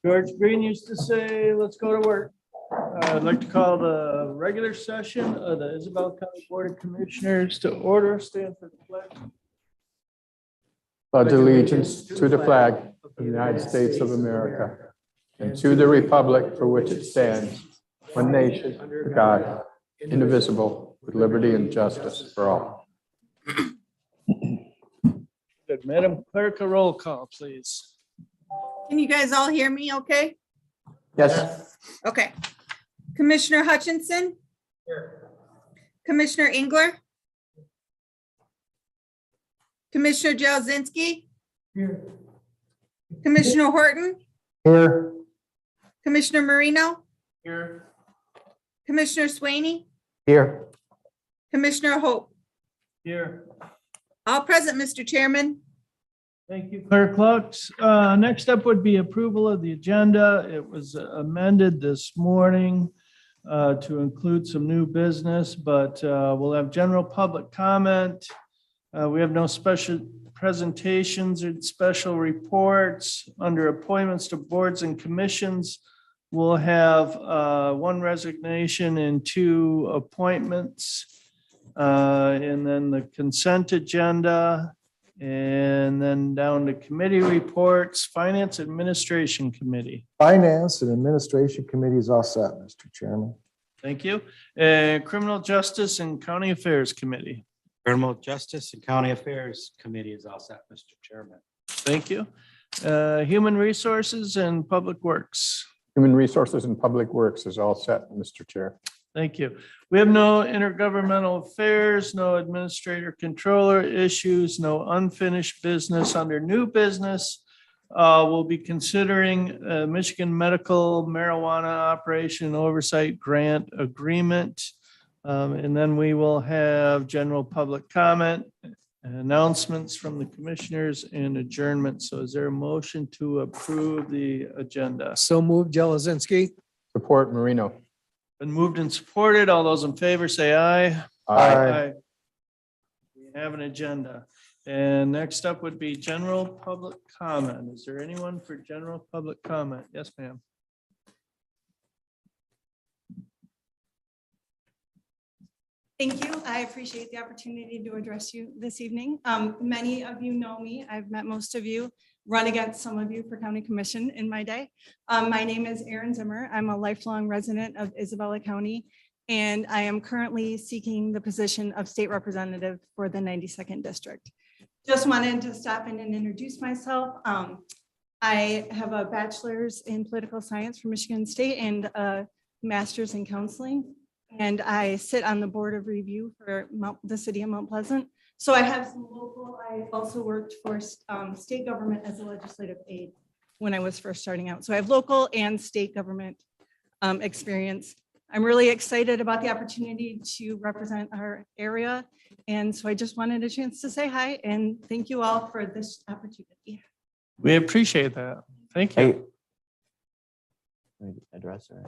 George Green used to say, let's go to work. I'd like to call the regular session of the Isabella County Board of Commissioners to order. Stand for the flag. Pledge allegiance to the flag of the United States of America and to the republic for which it stands, one nation, under God, indivisible, with liberty and justice for all. Good. Madam Clerk, a roll call, please. Can you guys all hear me okay? Yes. Okay. Commissioner Hutchinson? Here. Commissioner Engler? Commissioner Jazinski? Here. Commissioner Horton? Here. Commissioner Marino? Here. Commissioner Swaney? Here. Commissioner Hope? Here. All present, Mr. Chairman. Thank you, Clerk Lux. Next up would be approval of the agenda. It was amended this morning to include some new business, but we'll have general public comment. We have no special presentations or special reports. Under appointments to boards and commissions, we'll have one resignation and two appointments. And then the consent agenda, and then down to committee reports, Finance Administration Committee. Finance and Administration Committee is all set, Mr. Chairman. Thank you. And Criminal Justice and County Affairs Committee. Criminal Justice and County Affairs Committee is all set, Mr. Chairman. Thank you. Human Resources and Public Works. Human Resources and Public Works is all set, Mr. Chair. Thank you. We have no intergovernmental affairs, no administrator controller issues, no unfinished business. Under new business, we'll be considering Michigan Medical Marijuana Operation Oversight Grant Agreement. And then we will have general public comment, announcements from the commissioners, and adjournment. So is there a motion to approve the agenda? So moved, Jelazinski. Support Marino. Been moved and supported. All those in favor say aye. Aye. We have an agenda. And next up would be general public comment. Is there anyone for general public comment? Yes, ma'am. Thank you. I appreciate the opportunity to address you this evening. Many of you know me. I've met most of you, run against some of you for county commission in my day. My name is Erin Zimmer. I'm a lifelong resident of Isabella County, and I am currently seeking the position of state representative for the 92nd district. Just wanted to stop in and introduce myself. I have a bachelor's in political science from Michigan State and a master's in counseling. And I sit on the board of review for the city of Mount Pleasant. So I have some local, I also worked for state government as a legislative aide when I was first starting out. So I have local and state government experience. I'm really excited about the opportunity to represent our area. And so I just wanted a chance to say hi and thank you all for this opportunity. We appreciate that. Thank you. Address her.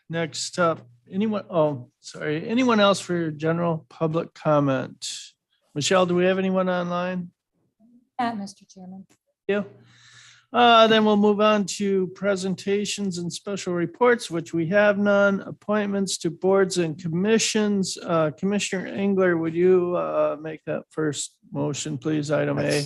Next up, anyone else for general public comment? Michelle, do we have anyone online? Mr. Chairman. Yeah. Then we'll move on to presentations and special reports, which we have none. Appointments to boards and commissions. Commissioner Engler, would you make that first motion, please? Item A.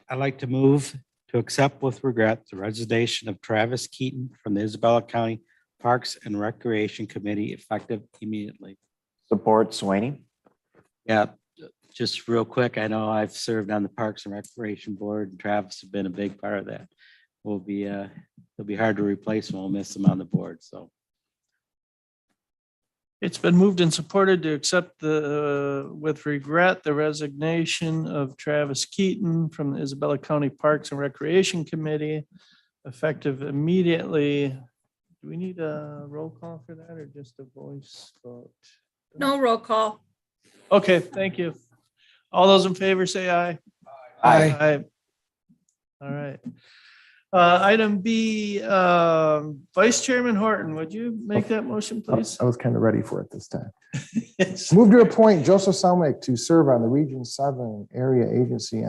I'd like to move to accept with regret the resignation of Travis Keaton from the Isabella County Parks and Recreation Committee effective immediately. Support Swaney. Yeah, just real quick. I know I've served on the Parks and Recreation Board, and Travis has been a big part of that. It'll be hard to replace him. We'll miss him on the board. So It's been moved and supported to accept with regret, the resignation of Travis Keaton from the Isabella County Parks and Recreation Committee effective immediately. Do we need a roll call for that or just a voice vote? No roll call. Okay, thank you. All those in favor say aye. Aye. All right. Item B, Vice Chairman Horton, would you make that motion, please? I was kind of ready for it this time. Yes. Move to appoint Joseph Salmick to serve on the Region 7 Area Agency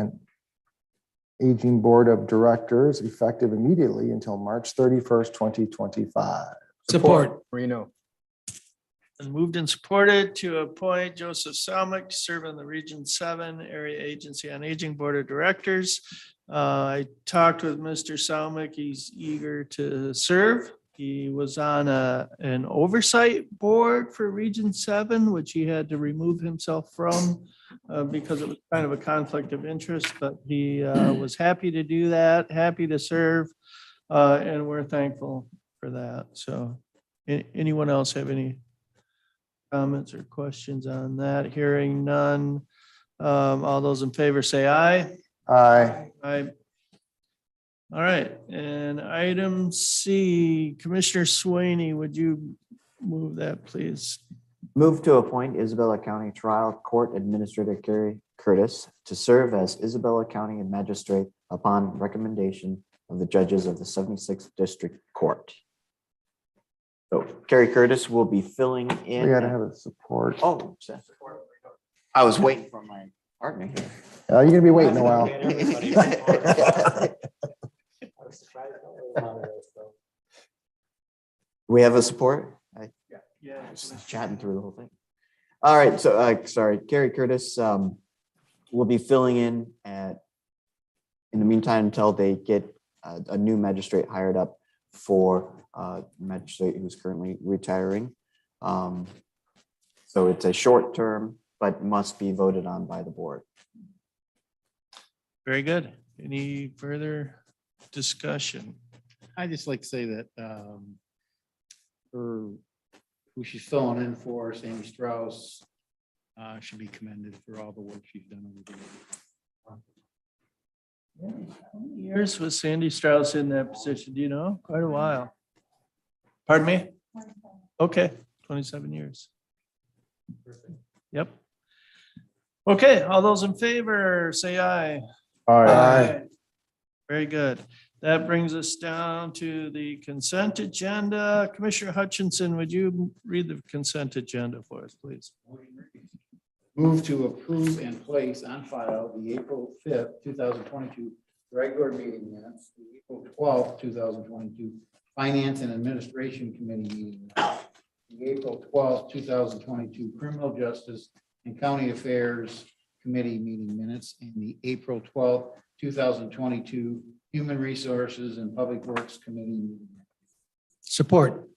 Aging Board of Directors effective immediately until March 31st, 2025. Support. Marino. And moved and supported to appoint Joseph Salmick to serve on the Region 7 Area Agency on Aging Board of Directors. I talked with Mr. Salmick. He's eager to serve. He was on an oversight board for Region 7, which he had to remove himself from because it was kind of a conflict of interest, but he was happy to do that, happy to serve, and we're thankful for that. So anyone else have any comments or questions on that? Hearing none. All those in favor say aye. Aye. Aye. All right, and item C, Commissioner Swaney, would you move that, please? Move to appoint Isabella County Trial Court Administrator Kerry Curtis to serve as Isabella County Magistrate upon recommendation of the judges of the 76th District Court. So Kerry Curtis will be filling in. We gotta have a support. Oh, I was waiting for my partner here. You're gonna be waiting a while. We have a support? I Yeah. was chatting through the whole thing. All right, so sorry, Kerry Curtis will be filling in in the meantime until they get a new magistrate hired up for magistrate who's currently retiring. So it's a short term, but must be voted on by the board. Very good. Any further discussion? I just like to say that who she's filling in for, Sandy Strauss, should be commended for all the work she's done over the years. How many years was Sandy Strauss in that position? Do you know? Quite a while. Pardon me? Okay, 27 years. Yep. Okay, all those in favor, say aye. Aye. Very good. That brings us down to the consent agenda. Commissioner Hutchinson, would you read the consent agenda for us, please? Move to approve and place on file the April 5th, 2022 regular meeting minutes, the April 12th, 2022 Finance and Administration Committee meeting minutes, the April 12th, 2022 Criminal Justice and County Affairs Committee meeting minutes, and the April 12th, 2022 Human Resources and Public Works Committee meeting minutes. Support.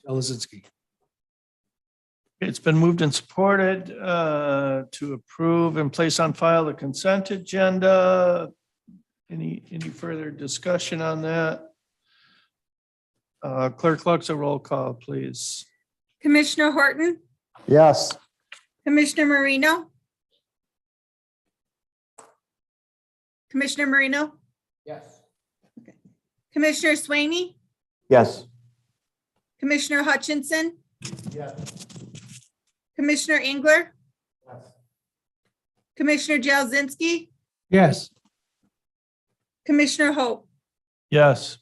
Jelazinski. It's been moved and supported to approve and place on file the consent agenda. Any further discussion on that? Clerk Lux, a roll call, please. Commissioner Horton, Yes. Commissioner Marino. Commissioner Marino, Yes. Commissioner Swaney, Yes. Commissioner Hutchinson, Yes. Commissioner Engler, Commissioner Jalzinski, Yes. Commissioner Hope. Yes.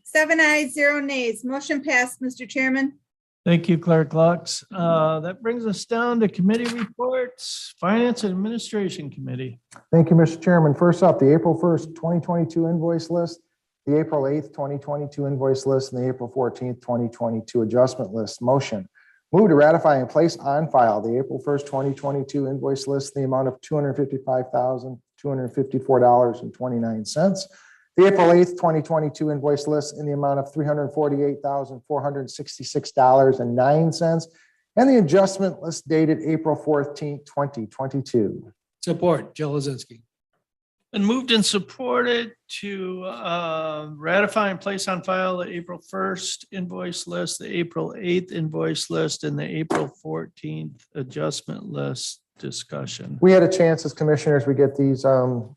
7 ayes, 0 nays. Motion passed, Mr. Chairman. Thank you, Clerk Lux. That brings us down to committee reports, Finance and Administration Committee. Thank you, Mr. Chairman. First up, the April 1st, 2022 invoice list, the April 8th, 2022 invoice list, and the April 14th, 2022 adjustment list. Motion. Move to ratify and place on file the April 1st, 2022 invoice list in the amount of $255,254.29. The April 8th, 2022 invoice list in the amount of $348,466.09, and the adjustment list dated April 14th, 2022. Support. Jelazinski. And moved and supported to ratify and place on file the April 1st invoice list, the April 8th invoice list, and the April 14th adjustment list discussion. We had a chance as commissioners, we get these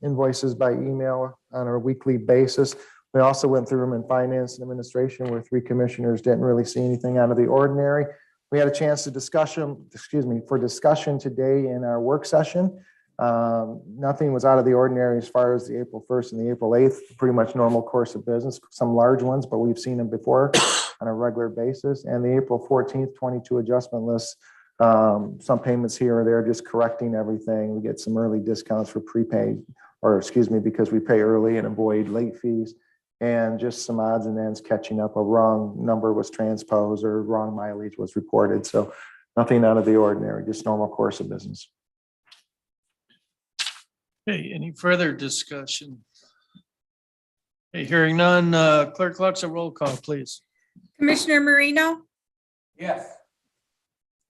invoices by email on a weekly basis. We also went through them in finance and administration where 3 commissioners didn't really see anything out of the ordinary. We had a chance to discussion today in our work session. Nothing was out of the ordinary as far as the April 1st and the April 8th, pretty much normal course of business, some large ones, but we've seen them before on a regular basis. And the April 14th, 22 adjustment list, some payments here or there, just correcting everything. We get some early discounts for prepaid or excuse me, because we pay early and avoid late fees. And just some odds and ends catching up. A wrong number was transposed or wrong mileage was reported. So nothing out of the ordinary, just normal course of business. Okay, any further discussion? Okay, hearing none, Clerk Lux, a roll call, please. Commissioner Marino, Yes.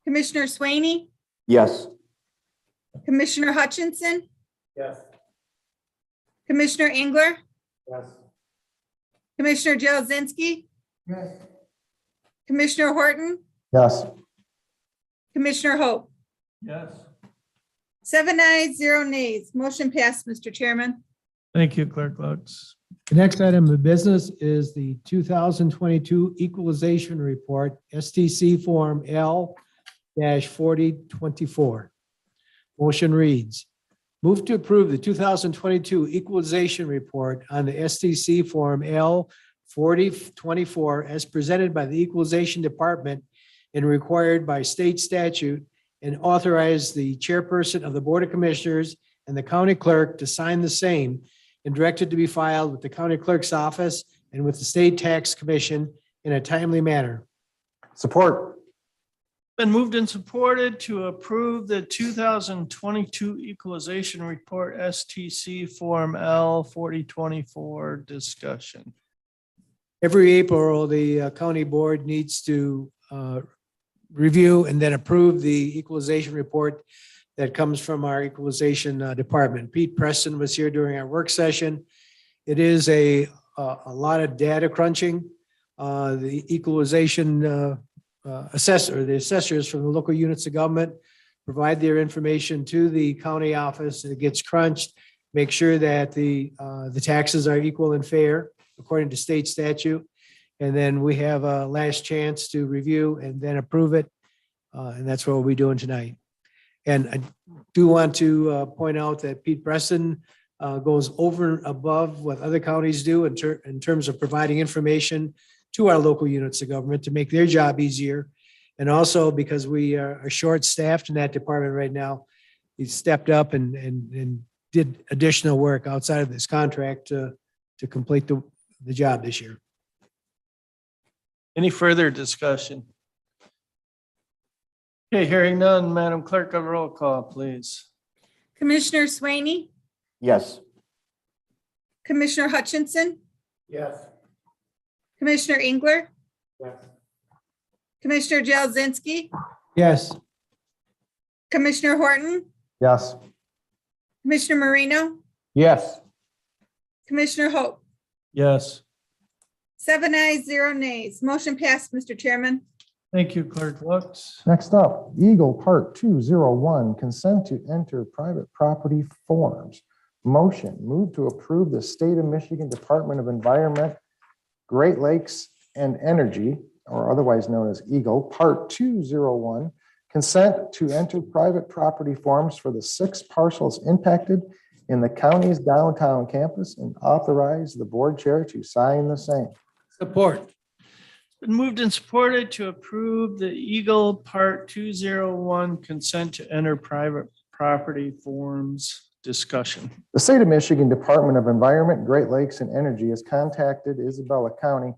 Commissioner Swaney, Yes. Commissioner Hutchinson, Yes. Commissioner Engler, Yes. Commissioner Jelazinski, Yes. Commissioner Horton, Yes. Commissioner Hope. Yes. 7 ayes, 0 nays. Motion passed, Mr. Chairman. Thank you, Clerk Lux. The next item of business is the 2022 Equalization Report, STC Form L-4024. Motion reads, move to approve the 2022 Equalization Report on the STC Form L-4024 as presented by the Equalization Department and required by state statute, and authorize the chairperson of the Board of Commissioners and the county clerk to sign the same, and directed to be filed with the county clerk's office and with the state tax commission in a timely manner. Support. Been moved and supported to approve the 2022 Equalization Report, STC Form L-4024 discussion. Every April, the county board needs to review and then approve the equalization report that comes from our equalization department. Pete Preston was here during our work session. It is a lot of data crunching. The equalization assessor, the assessors from the local units of government provide their information to the county office, and it gets crunched, make sure that the taxes are equal and fair according to state statute. And then we have a last chance to review and then approve it. And that's what we'll be doing tonight. And I do want to point out that Pete Preston goes over and above what other counties do in terms of providing information to our local units of government to make their job easier. And also because we are short-staffed in that department right now, he stepped up and did additional work outside of this contract to complete the job this year. Any further discussion? Okay, hearing none, Madam Clerk, a roll call, please. Commissioner Swaney, Yes. Commissioner Hutchinson, Yes. Commissioner Engler, Yes. Commissioner Jelazinski, Yes. Commissioner Horton, Yes. Commissioner Marino, Yes. Commissioner Hope. Yes. 7 ayes, 0 nays. Motion passed, Mr. Chairman. Thank you, Clerk Lux. Next up, Eagle Part 201, consent to enter private property forms. Motion, move to approve the State of Michigan Department of Environment, Great Lakes and Energy, or otherwise known as Eagle, Part 201, consent to enter private property forms for the 6 parcels impacted in the county's downtown campus and authorize the board chair to sign the same. Support. Been moved and supported to approve the Eagle Part 201 consent to enter private property forms discussion. The State of Michigan Department of Environment, Great Lakes and Energy has contacted Isabella County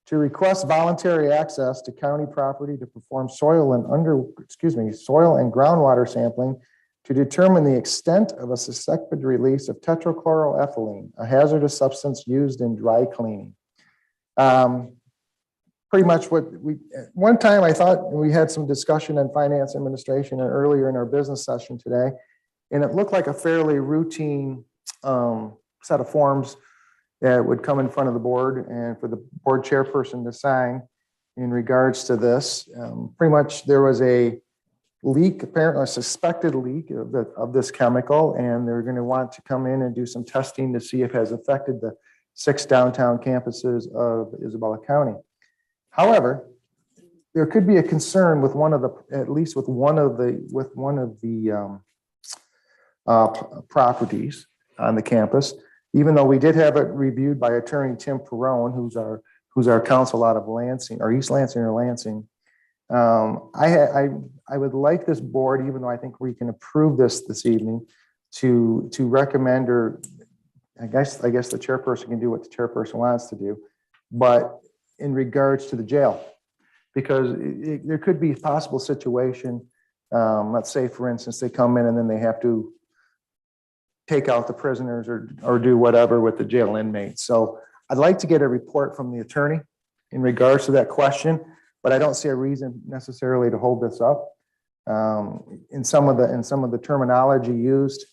to request voluntary access to county property to perform soil and groundwater sampling to determine the extent of a suspected release of tetrachloroethylene, a hazardous substance used in dry cleaning. Pretty much what one time I thought we had some discussion on finance administration and earlier in our business session today, and it looked like a fairly routine set of forms that would come in front of the board and for the board chairperson to sign in regards to this. Pretty much there was a leak, apparently a suspected leak of this chemical, and they're going to want to come in and do some testing to see if it has affected the 6 downtown campuses of Isabella County. However, there could be a concern with one of the properties on the campus, even though we did have it reviewed by Attorney Tim Perrone, who's our counsel out of Lansing, or East Lansing or Lansing. I would like this board, even though I think we can approve this evening, to recommend or I guess the chairperson can do what the chairperson wants to do. But in regards to the jail, because there could be a possible situation, let's say, for instance, they come in and then they have to take out the prisoners or do whatever with the jail inmates. So I'd like to get a report from the attorney in regards to that question, but I don't see a reason necessarily to hold this up. In some of the terminology used,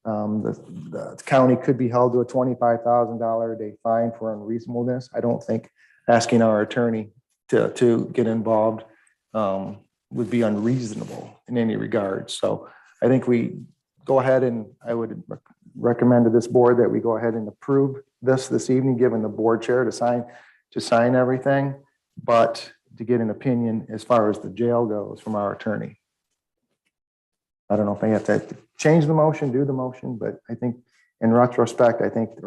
the county could be held to a $25,000 a day fine for unreasonableness. I don't think asking our attorney to get involved would be unreasonable in any regard. So I think we go ahead, and I would recommend to this board that we go ahead and approve this evening, given the board chair to sign everything, but to get an opinion as far as the jail goes from our attorney. I don't know if I have to change the motion, do the motion, but I think in retrospect, I think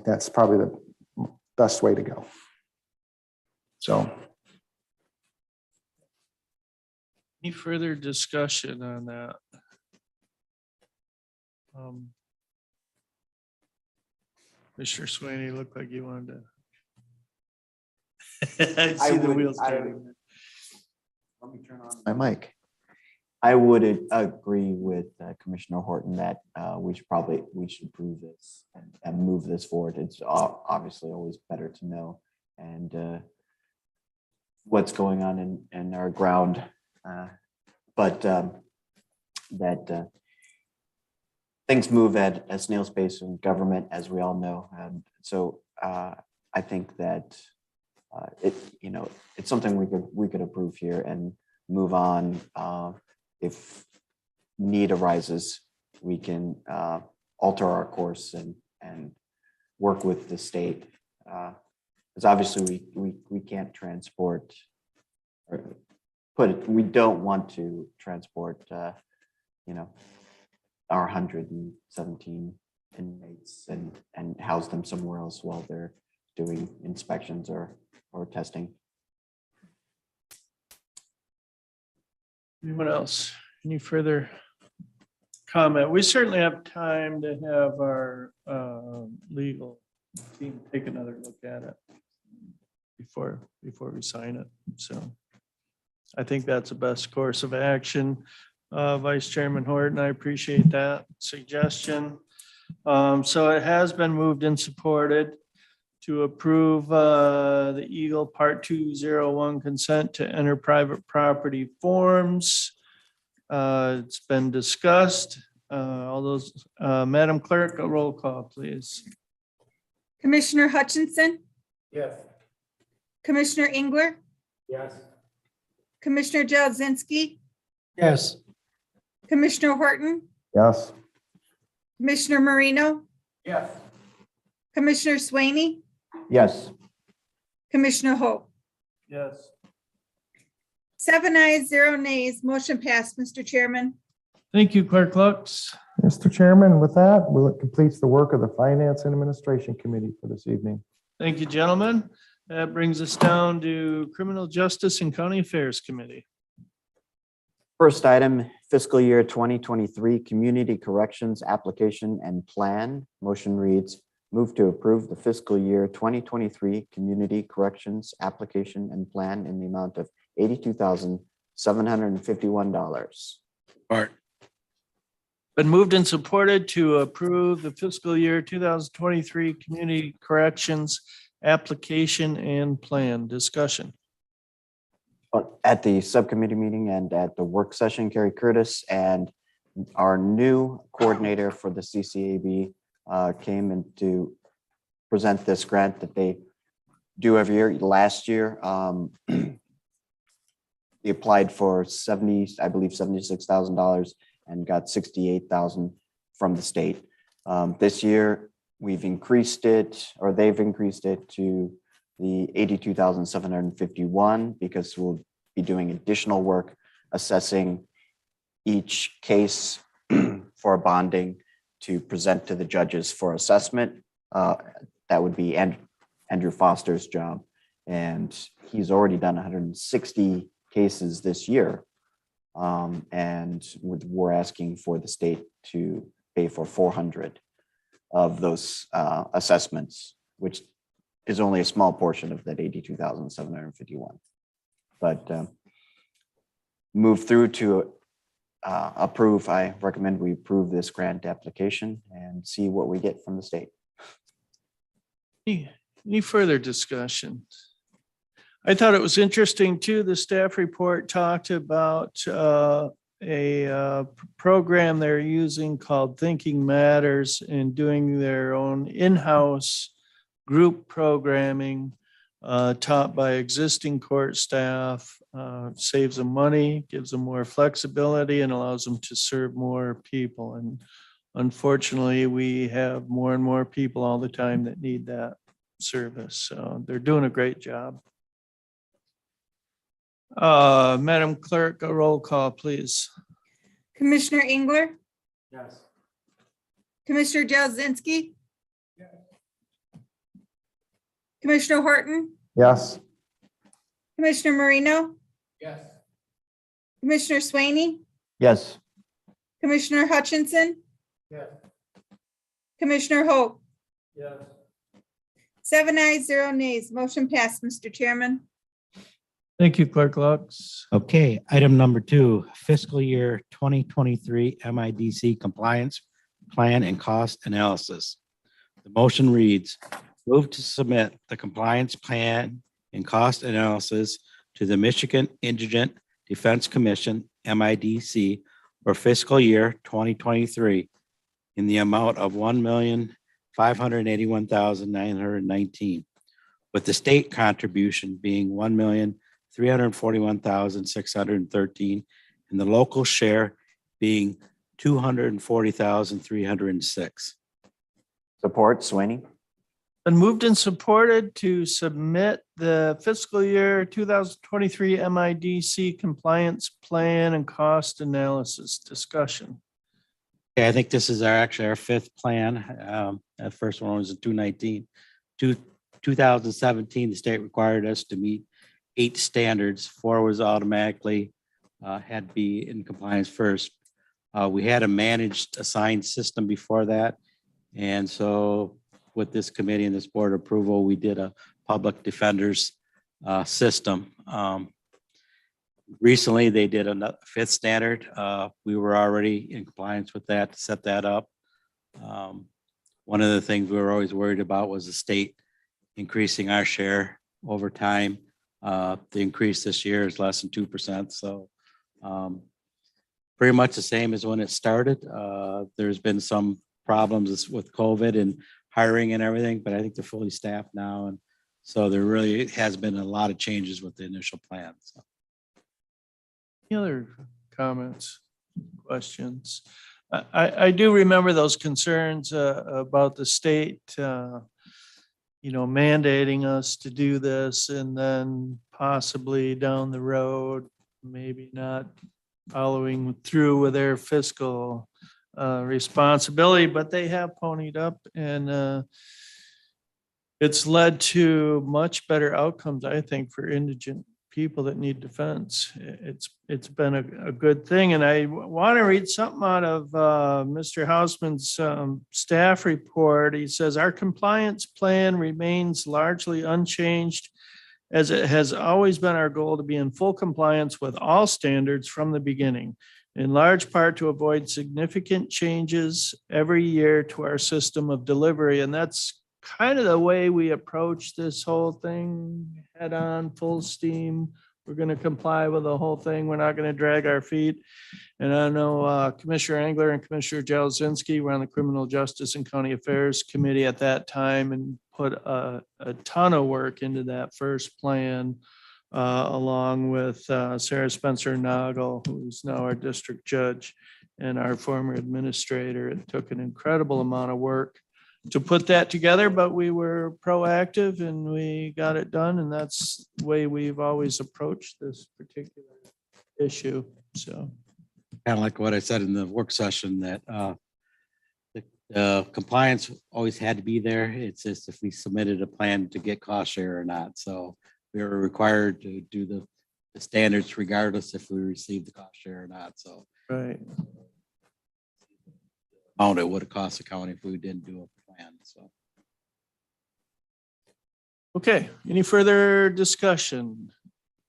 that's probably the best way to go. So. Any further discussion on that? Mr. Sweeney, looked like you wanted to. I see the wheels turning. Let me turn on my mic. I would agree with Commissioner Horton that we should approve this and move this forward. It's obviously always better to know and what's going on in our ground, but that things move at a snail's pace in government, as we all know. And so I think that it's something we could approve here and move on. If need arises, we can alter our course and work with the state. Because obviously we can't transport, we don't want to transport, our 117 inmates and house them somewhere else while they're doing inspections or testing. Anyone else? Any further comment? We certainly have time to have our legal team take another look at it before we sign it. So I think that's the best course of action. Vice Chairman Horton, I appreciate that suggestion. So it has been moved and supported to approve the Eagle Part 201 consent to enter private property forms. It's been discussed. All those, Madam Clerk, a roll call, please. Commissioner Hutchinson, Yes. Commissioner Engler, Yes. Commissioner Jazinski, Yes. Commissioner Horton, Yes. Commissioner Marino, Yes. Commissioner Swaney, Yes. Commissioner Hope. Yes. 7 ayes, 0 nays. Motion passed, Mr. Chairman. Thank you, Clerk Lux. Mr. Chairman, with that, it completes the work of the Finance and Administration Committee for this evening. Thank you, gentlemen. That brings us down to Criminal Justice and County Affairs Committee. First item, fiscal year 2023 Community Corrections Application and Plan. Motion reads, move to approve the fiscal year 2023 Community Corrections Application and Plan in the amount of $82,751. Been moved and supported to approve the fiscal year 2023 Community Corrections Application and Plan. Discussion. At the subcommittee meeting and at the work session, Kerry Curtis and our new coordinator for the CCAB came in to present this grant that they do every year. Last year, he applied for $76,000 and got $68,000 from the state. This year, we've increased it, or they've increased it to the $82,751 because we'll be doing additional work assessing each case for bonding to present to the judges for assessment. That would be Andrew Foster's job. And he's already done 160 cases this year. And we're asking for the state to pay for 400. of those assessments, which is only a small portion of that 82,751. But move through to approve. I recommend we approve this grant application and see what we get from the state. Any further discussion? I thought it was interesting too, the staff report talked about a program they're using called Thinking Matters and doing their own in-house group programming taught by existing court staff, saves them money, gives them more flexibility, and allows them to serve more people. And unfortunately, we have more and more people all the time that need that service. So they're doing a great job. Madam Clerk, a roll call, please. Commissioner Engler, Yes. Commissioner Jazinski. Commissioner Horton, Yes. Commissioner Marino, Yes. Commissioner Swaney, Yes. Commissioner Hutchinson, Yes. Commissioner Hope. Yes. 7 ayes, 0 nays. Motion passed, Mr. Chairman. Thank you, Clerk Lux. Okay, item number 2, fiscal year 2023 MIDC compliance plan and cost analysis. The motion reads, move to submit the compliance plan and cost analysis to the Michigan Indigent Defense Commission, MIDC, for fiscal year 2023 in the amount of $1,581,919, with the state contribution being $1,341,613 and the local share being $240,306. Support Swaney. Been moved and supported to submit the fiscal year 2023 MIDC compliance plan and cost analysis discussion. Okay, I think this is actually our 5th plan. That first one was in 2019. 2017, the state required us to meet 8 standards. 4 was automatically had to be in compliance first. We had a managed assigned system before that. And so with this committee and this board approval, we did a public defenders system. Recently, they did a 5th standard. We were already in compliance with that to set that up. One of the things we were always worried about was the state increasing our share over time. The increase this year is less than 2%. So pretty much the same as when it started. There's been some problems with COVID and hiring and everything, but I think they're fully staffed now. And so there really has been a lot of changes with the initial plan. So. Any other comments, questions? I do remember those concerns about the state, mandating us to do this and then possibly down the road, maybe not following through with their fiscal responsibility, but they have ponied up and it's led to much better outcomes, I think, for indigent people that need defense. It's been a good thing. And I want to read something out of Mr. Hausman's staff report. He says, our compliance plan remains largely unchanged, as it has always been our goal to be in full compliance with all standards from the beginning, in large part to avoid significant changes every year to our system of delivery. And that's kind of the way we approach this whole thing, head on, full steam. We're going to comply with the whole thing. We're not going to drag our feet. And I know Commissioner Engler and Commissioner Jazinski were on the Criminal Justice and County Affairs Committee at that time and put a ton of work into that first plan, along with Sarah Spencer Nagel, who's now our district judge and our former administrator. It took an incredible amount of work to put that together, but we were proactive and we got it done. And that's the way we've always approached this particular issue. So Kind of like what I said in the work session, that the compliance always had to be there. It's just if we submitted a plan to get cost share or not. So we were required to do the standards regardless if we received the cost share or not. So right. amount it would have cost the county if we didn't do a plan, so. Okay, any further discussion?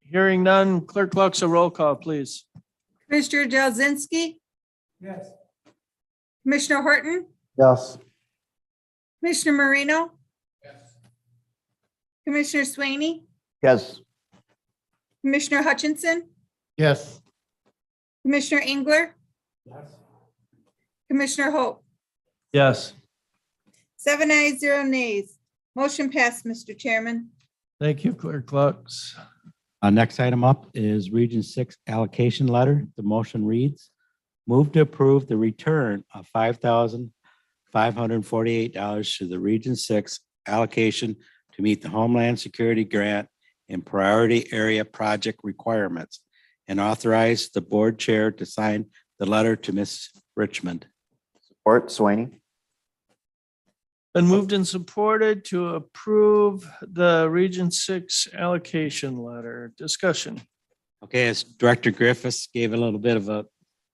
Hearing none, Clerk Lux, a roll call, please. Commissioner Jazinski, Yes. Commissioner Horton, Yes. Commissioner Marino. Commissioner Swaney, Yes. Commissioner Hutchinson, Yes. Commissioner Engler. Commissioner Hope. Yes. 7 ayes, 0 nays. Motion passed, Mr. Chairman. Thank you, Clerk Lux. Next item up is Region 6 allocation letter. The motion reads, move to approve the return of $5,548 to the Region 6 allocation to meet the Homeland Security Grant and Priority Area Project requirements and authorize the board chair to sign the letter to Ms. Richmond. Support Swaney. Been moved and supported to approve the Region 6 allocation letter. Discussion. Okay, as Director Griffiths gave a little bit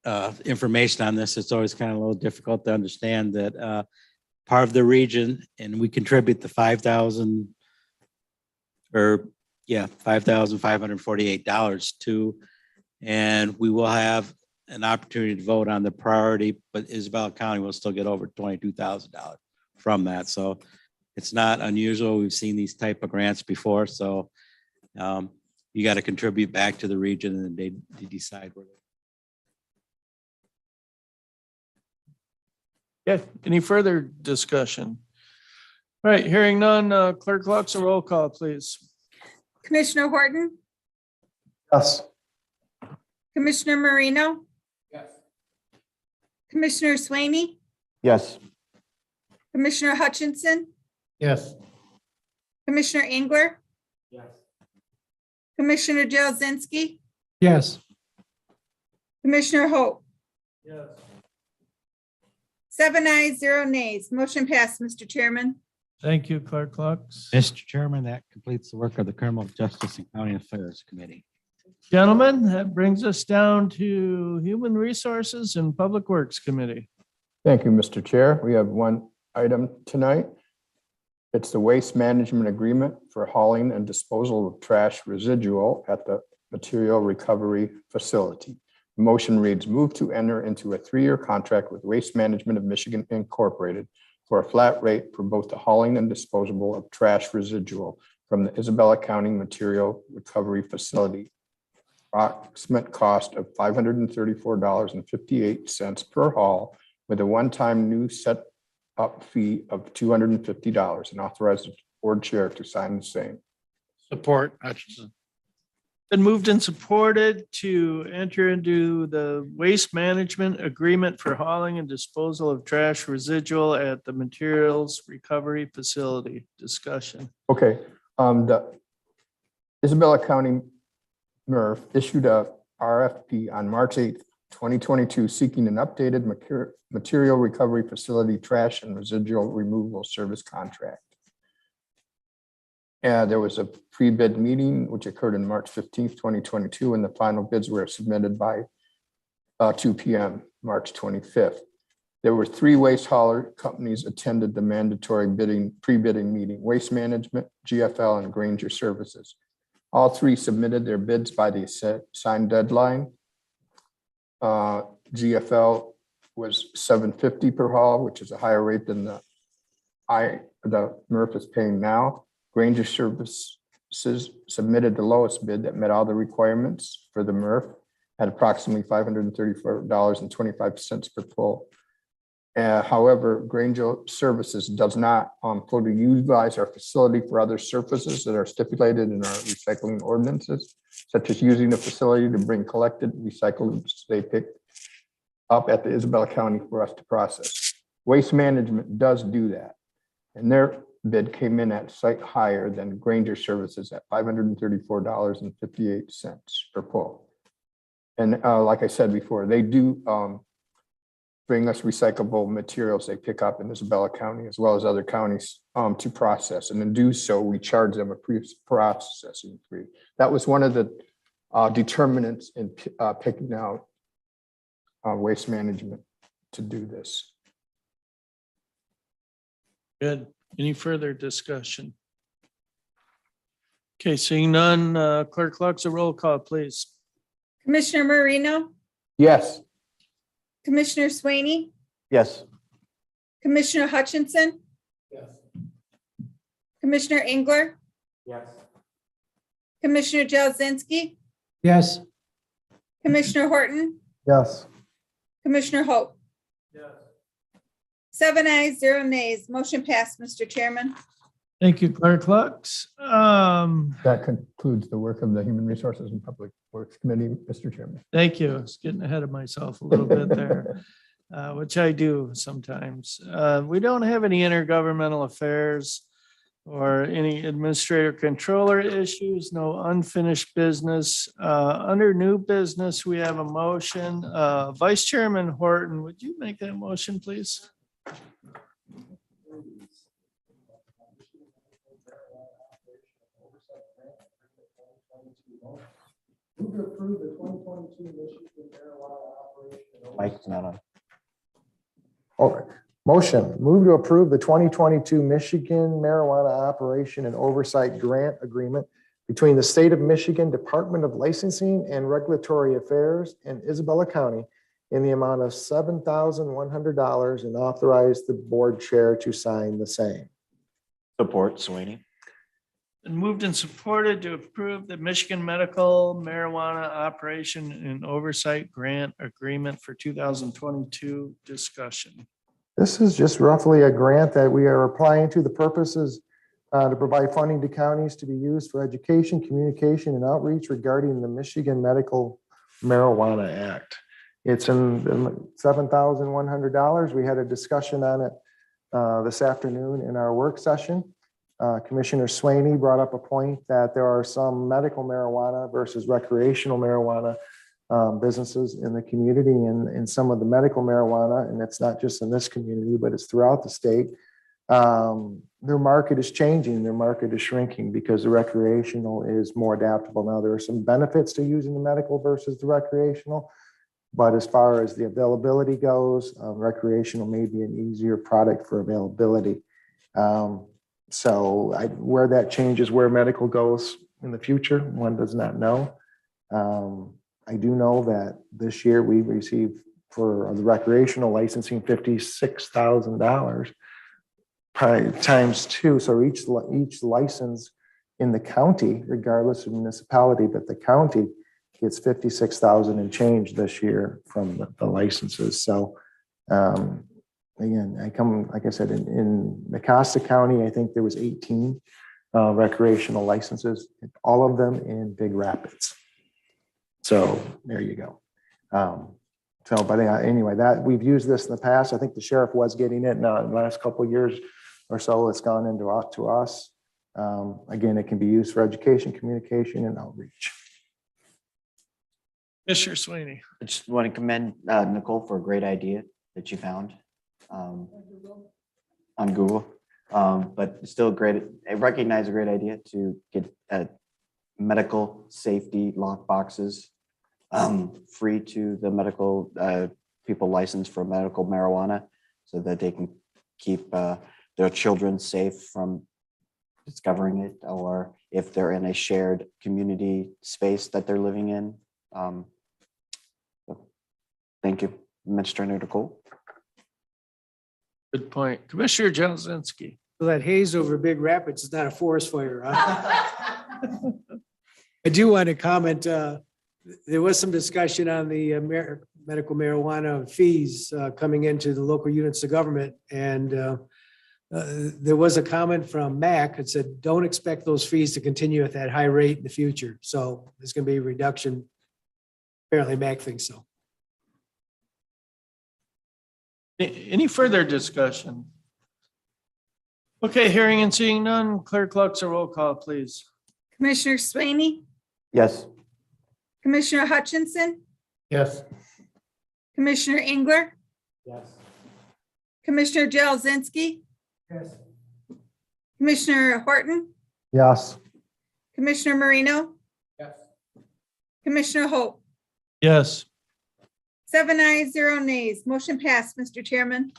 of information on this, it's always kind of a little difficult to understand that part of the region, and we contribute the $5,548 to, and we will have an opportunity to vote on the priority, but Isabella County will still get over $22,000 from that. So it's not unusual. We've seen these type of grants before. So you got to contribute back to the region and they decide where. Yeah, any further discussion? All right, hearing none, Clerk Lux, a roll call, please. Commissioner Horton, Yes. Commissioner Marino. Commissioner Swaney, Yes. Commissioner Hutchinson, Yes. Commissioner Engler. Commissioner Jazinski, Yes. Commissioner Hope. Yes. 7 ayes, 0 nays. Motion passed, Mr. Chairman. Thank you, Clerk Lux. Mr. Chairman, that completes the work of the Criminal Justice and County Affairs Committee. Gentlemen, that brings us down to Human Resources and Public Works Committee. Thank you, Mr. Chair. We have one item tonight. It's the waste management agreement for hauling and disposal of trash residual at the material recovery facility. The motion reads, move to enter into a 3-year contract with Waste Management of Michigan Incorporated for a flat rate for both the hauling and disposal of trash residual from the Isabella County Material Recovery Facility. Approximate cost of $534.58 per haul with a one-time new set up fee of $250 and authorize the board chair to sign the same. Support Hutchinson. Been moved and supported to enter into the waste management agreement for hauling and disposal of trash residual at the materials recovery facility. Discussion. Okay, the Isabella County MRF issued a RFP on March 8th, 2022, seeking an updated material recovery facility trash and residual removal service contract. And there was a pre-bid meeting which occurred on March 15th, 2022, and the final bids were submitted by 2 p.m., March 25th. There were 3 waste hauler companies attended the mandatory pre-bidding meeting: Waste Management, GFL, and Granger Services. All 3 submitted their bids by the assigned deadline. GFL was $750 per haul, which is a higher rate than the MRF is paying now. Granger Services submitted the lowest bid that met all the requirements for the MRF at approximately $534.25 per pull. However, Granger Services does not fully utilize our facility for other services that are stipulated in our recycling ordinances, such as using the facility to bring collected recyclables they picked up at the Isabella County for us to process. Waste Management does do that, and their bid came in at site higher than Granger Services at $534.58 per pull. And like I said before, they do bring us recyclable materials they pick up in Isabella County as well as other counties to process. And to do so, we charge them a processing fee. That was one of the determinants in picking out Waste Management to do this. Good. Any further discussion? Okay, seeing none, Clerk Lux, a roll call, please. Commissioner Marino, Yes. Commissioner Swaney, Yes. Commissioner Hutchinson, Yes. Commissioner Engler, Yes. Commissioner Jazinski, Yes. Commissioner Horton, Yes. Commissioner Hope. 7 ayes, 0 nays. Motion passed, Mr. Chairman. Thank you, Clerk Lux. That concludes the work of the Human Resources and Public Works Committee, Mr. Chairman. Thank you. I was getting ahead of myself a little bit there, which I do sometimes. We don't have any intergovernmental affairs or any administrator controller issues, no unfinished business. Under new business, we have a motion. Vice Chairman Horton, would you make that motion, please? Move to approve the 2022 Michigan marijuana operation. Mike's not on. Motion, move to approve the 2022 Michigan marijuana operation and oversight grant agreement between the State of Michigan Department of Licensing and Regulatory Affairs and Isabella County in the amount of $7,100 and authorize the board chair to sign the same. Support Sweeney. And moved and supported to approve the Michigan Medical Marijuana Operation and Oversight Grant Agreement for 2022 discussion. This is just roughly a grant that we are applying to. The purposes to provide funding to counties to be used for education, communication, and outreach regarding the Michigan Medical Marijuana Act. It's in $7,100. We had a discussion on it this afternoon in our work session. Commissioner Swaney brought up a point that there are some medical marijuana versus recreational marijuana businesses in the community, and some of the medical marijuana, and it's not just in this community, but it's throughout the state. Their market is changing, their market is shrinking because the recreational is more adaptable. Now, there are some benefits to using the medical versus the recreational, but as far as the availability goes, recreational may be an easier product for availability. Where that changes, where medical goes in the future, one does not know. I do know that this year we received for the recreational licensing $56,000 times 2. So each license in the county, regardless of municipality, but the county gets $56,000 and change this year from the licenses. So again, like I said, in Mecosta County, I think there was 18 recreational licenses, all of them in Big Rapids. So there you go. But anyway, that we've used this in the past. I think the sheriff was getting it now in the last couple of years or so. It's gone into to us. Again, it can be used for education, communication, and outreach. Commissioner Swaney. I just want to commend Nicole for a great idea that you found on Google. But still great. I recognize a great idea to get medical safety lock boxes free to the medical people licensed for medical marijuana so that they can keep their children safe from discovering it, or if they're in a shared community space that they're living in. Thank you, Administrator Nicole. Good point. Commissioner Jazinski. So that haze over Big Rapids is not a forest fire, huh? I do want to comment, there was some discussion on the medical marijuana fees coming into the local units of government. And there was a comment from MAC that said, don't expect those fees to continue at that high rate in the future. So there's going to be a reduction. Apparently MAC thinks so. Any further discussion? Okay, hearing and seeing none, Clerk Lux, a roll call, please. Commissioner Swaney, Yes. Commissioner Hutchinson, Yes. Commissioner Engler, Yes. Commissioner Jazinski, Yes. Commissioner Horton, Yes. Commissioner Marino, Yes. Commissioner Hope. Yes, 7 ayes, 0 nays. Motion passed, Mr. Chairman.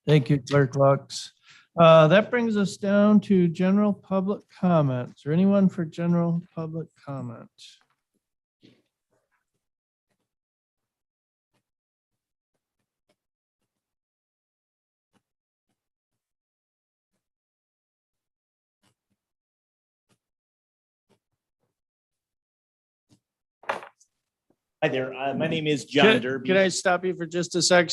thank you, Clerk Lux. That brings us down to general public comments. Or anyone for general public comment? Hi there. My name is John Derby. Can I stop you for just a sec?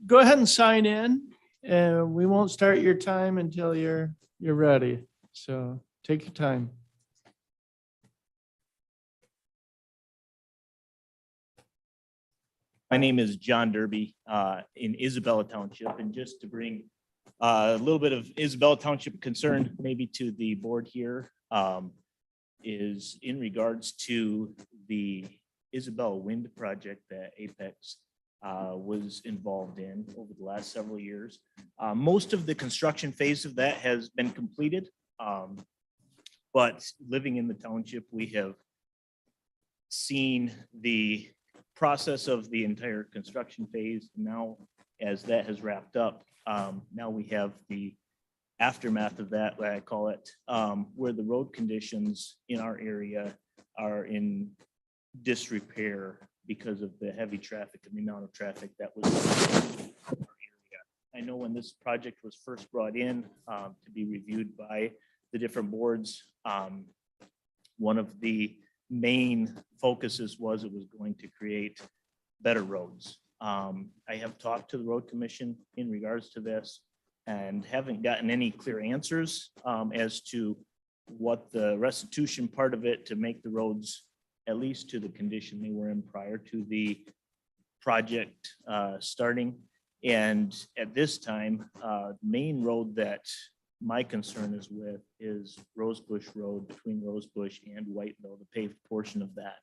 Go ahead and sign in, and we won't start your time until you're ready. So take your time. My name is John Derby in Isabella Township. And just to bring a little bit of Isabella Township concern maybe to the board here is in regards to the Isabella Wind project that Apex was involved in over the last several years. Most of the construction phase of that has been completed. But living in the township, we have seen the process of the entire construction phase. Now, as that has wrapped up, now we have the aftermath of that, what I call it, where the road conditions in our area are in disrepair because of the heavy traffic and the amount of traffic that was in our area. I know when this project was first brought in to be reviewed by the different boards, one of the main focuses was it was going to create better roads. I have talked to the road commission in regards to this and haven't gotten any clear answers as to what the restitution part of it to make the roads at least to the condition they were in prior to the project starting. And at this time, main road that my concern is with is Rosebush Road between Rosebush and Whiteville, the paved portion of that.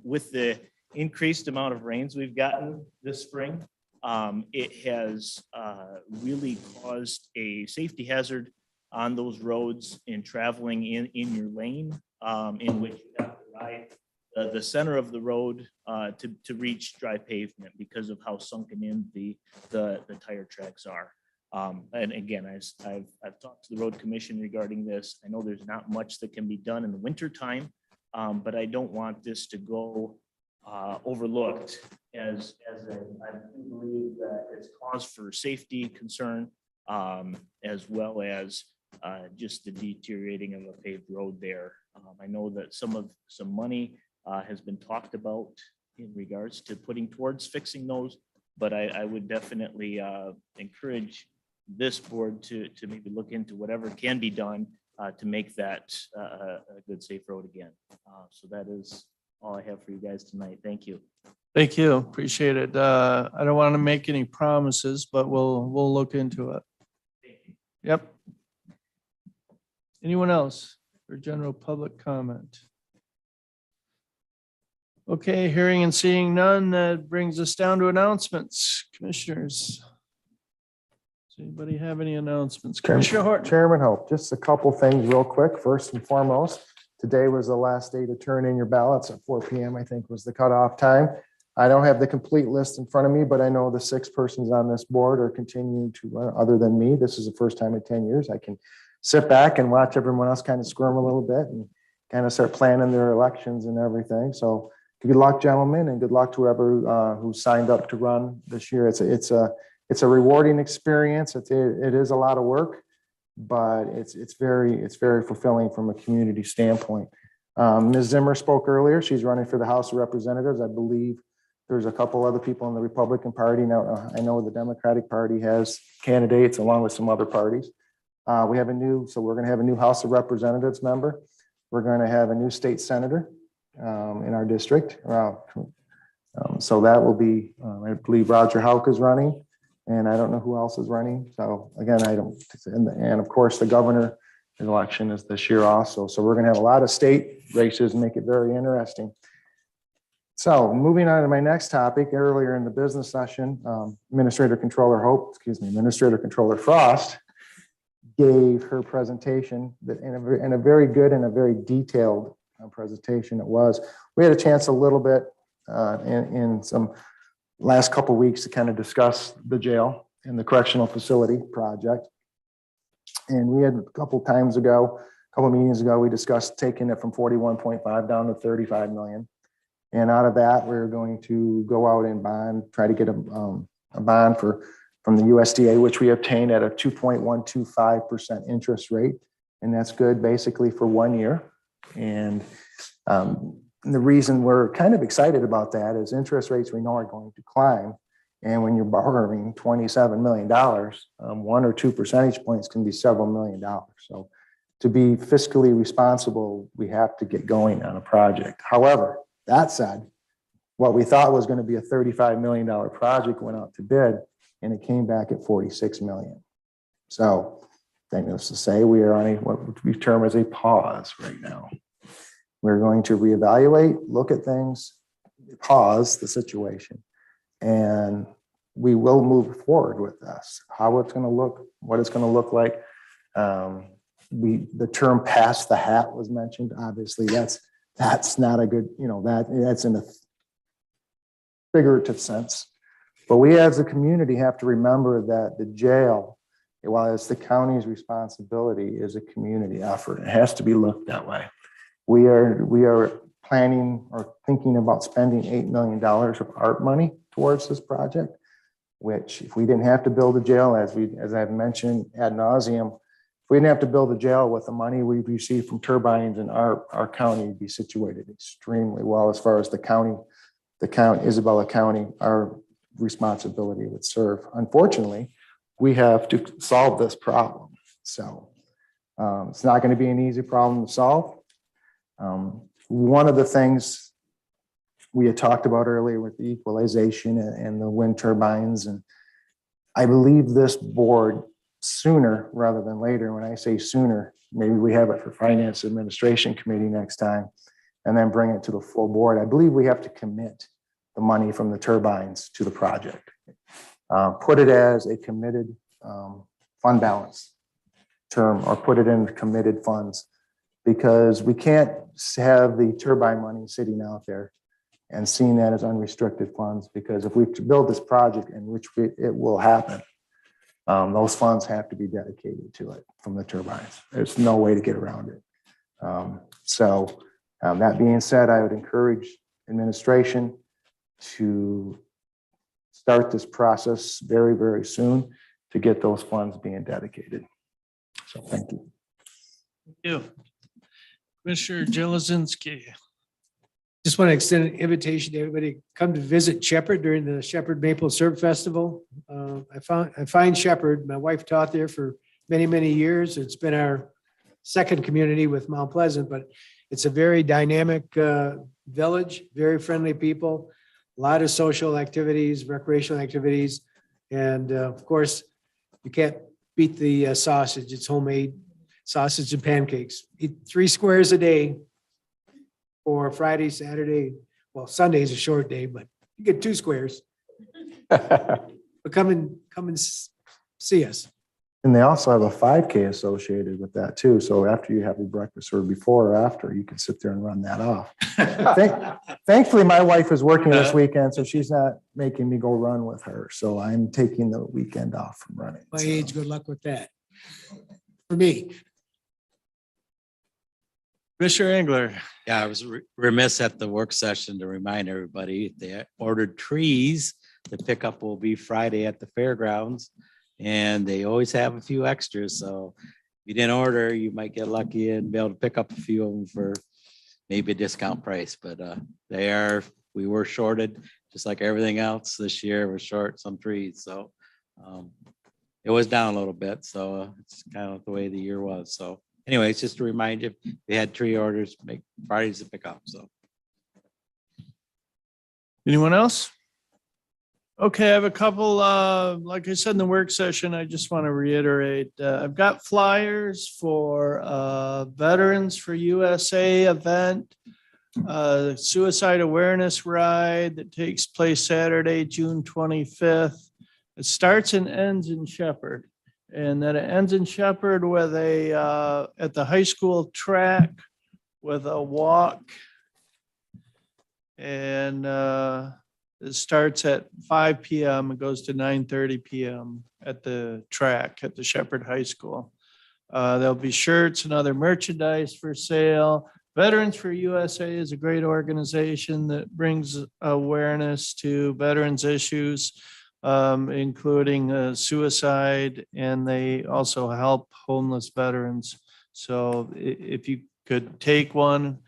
With the increased amount of rains we've gotten this spring, it has really caused a safety hazard on those roads in traveling in your lane, in which you have to ride the center of the road to reach dry pavement because of how sunken in the tire tracks are. And again, I've talked to the road commission regarding this. I know there's not much that can be done in the winter time, but I don't want this to go overlooked as I do believe that it's cause for safety concern, as well as just the deteriorating of a paved road there. I know that some money has been talked about in regards to putting towards fixing those, but I would definitely encourage this board to maybe look into whatever can be done to make that a good, safe road again. So that is all I have for you guys tonight. Thank you. Thank you. Appreciate it. I don't want to make any promises, but we'll look into it. Yep. Anyone else for general public comment? Okay, hearing and seeing none, that brings us down to announcements. Commissioners. Does anybody have any announcements? Commissioner Horton. Chairman Hope, just a couple things real quick. First and foremost, today was the last day to turn in your ballots at 4 p.m. I think was the cutoff time. I don't have the complete list in front of me, but I know the 6 persons on this board are continuing to run. Other than me, this is the first time in 10 years I can sit back and watch everyone else kind of squirm a little bit and kind of start planning their elections and everything. So good luck, gentlemen, and good luck to whoever who signed up to run this year. It's a rewarding experience. It is a lot of work, but it's very fulfilling from a community standpoint. Ms. Zimmer spoke earlier. She's running for the House of Representatives. I believe there's a couple other people in the Republican Party. Now, I know the Democratic Party has candidates along with some other parties. We're going to have a new House of Representatives member. We're going to have a new state senator in our district. So that will be, I believe Roger Houck is running, and I don't know who else is running. So again, and of course the governor election is this year also. So we're going to have a lot of state races and make it very interesting. So moving on to my next topic, earlier in the business session, Administrator Controller Frost gave her presentation in a very good and a very detailed presentation it was. We had a chance a little bit in some last couple of weeks to kind of discuss the jail and the correctional facility project. And we had a couple meetings ago, we discussed taking it from 41.5 down to 35 million. And out of that, we're going to go out and try to get a bond from the USDA, which we obtained at a 2.125% interest rate. And that's good basically for 1 year. And the reason we're kind of excited about that is interest rates we know are going to climb. And when you're borrowing $27 million, 1 or 2 percentage points can be several $1 million. So to be fiscally responsible, we have to get going on a project. However, that said, what we thought was going to be a $35 million project went out to bid, and it came back at 46 million. So, needless to say, we are on what we term as a pause right now. We're going to reevaluate, look at things, pause the situation, and we will move forward with this. How it's going to look, what it's going to look like. The term "pass the hat" was mentioned. Obviously, that's not a good, that's in a figurative sense. But we as a community have to remember that the jail, while it's the county's responsibility, is a community effort. It has to be looked that way. We are planning or thinking about spending $8 million of ARP money towards this project, which if we didn't have to build a jail, as I've mentioned ad nauseum, if we didn't have to build a jail with the money we received from turbines and our county would be situated extremely well as far as the county, Isabella County, our responsibility would serve. Unfortunately, we have to solve this problem. So it's not going to be an easy problem to solve. One of the things we had talked about earlier with the equalization and the wind turbines, and I believe this board sooner rather than later, when I say sooner, maybe we have it for Finance Administration Committee next time, and then bring it to the full board. I believe we have to commit the money from the turbines to the project. Put it as a committed fund balance term, or put it in committed funds, because we can't have the turbine money sitting out there and seeing that as unrestricted funds, because if we build this project, in which it will happen, those funds have to be dedicated to it from the turbines. There's no way to get around it. That being said, I would encourage administration to start this process very, very soon to get those funds being dedicated. So thank you. Thank you. Commissioner Jelizinski. Just want to extend an invitation to everybody to come to visit Shepherd during the Shepherd Maple Syrup Festival. I find Shepherd, my wife taught there for many, many years. It's been our second community with Mount Pleasant, but it's a very dynamic village, very friendly people, a lot of social activities, recreational activities. And of course, you can't beat the sausage. It's homemade sausage and pancakes. Eat 3 squares a day for Friday, Saturday. Well, Sunday is a short day, but you get 2 squares. But come and see us. And they also have a 5K associated with that too. So after you have your breakfast, or before or after, you can sit there and run that off. Thankfully, my wife is working this weekend, so she's not making me go run with her. So I'm taking the weekend off from running. My age, good luck with that. For me. Commissioner Engler. Yeah, I was remiss at the work session to remind everybody they ordered trees. The pickup will be Friday at the fairgrounds, and they always have a few extras. So if you didn't order, you might get lucky and be able to pick up a few of them for maybe a discount price. But we were shorted, just like everything else this year. We're short some trees, so it was down a little bit. So it's kind of the way the year was. So anyway, it's just to remind you, if they had tree orders, make Fridays to pick up. So Anyone else? Okay, I have a couple, like I said in the work session, I just want to reiterate, I've got flyers for Veterans for USA event, suicide awareness ride that takes place Saturday, June 25th. It starts and ends in Shepherd, and then it ends in Shepherd with at the high school track with a walk. And it starts at 5 p.m. It goes to 9:30 p.m. at the track at the Shepherd High School. There'll be shirts and other merchandise for sale. Veterans for USA is a great organization that brings awareness to veterans issues, including suicide, and they also help homeless veterans. So if you could take one,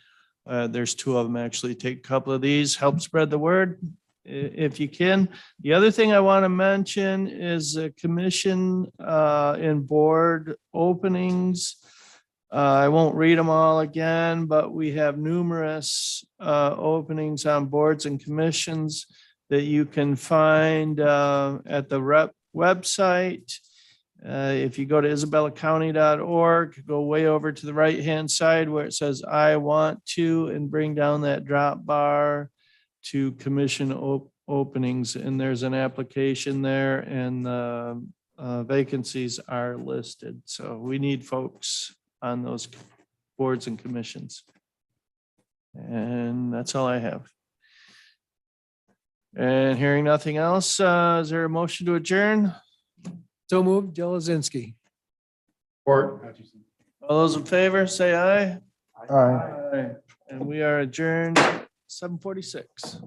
there's 2 of them actually, take a couple of these, help spread the word if you can. The other thing I want to mention is the commission and board openings. I won't read them all again, but we have numerous openings on boards and commissions that you can find at the website. If you go to isabellacounty.org, go way over to the right-hand side where it says I want to, and bring down that drop bar to commission openings, and there's an application there, and vacancies are listed. So we need folks on those boards and commissions. And that's all I have. And hearing nothing else, is there a motion to adjourn? So moved, Joe Lozinski. Support. Hutchinson. All those in favor, say aye. Aye. And we are adjourned 7:46.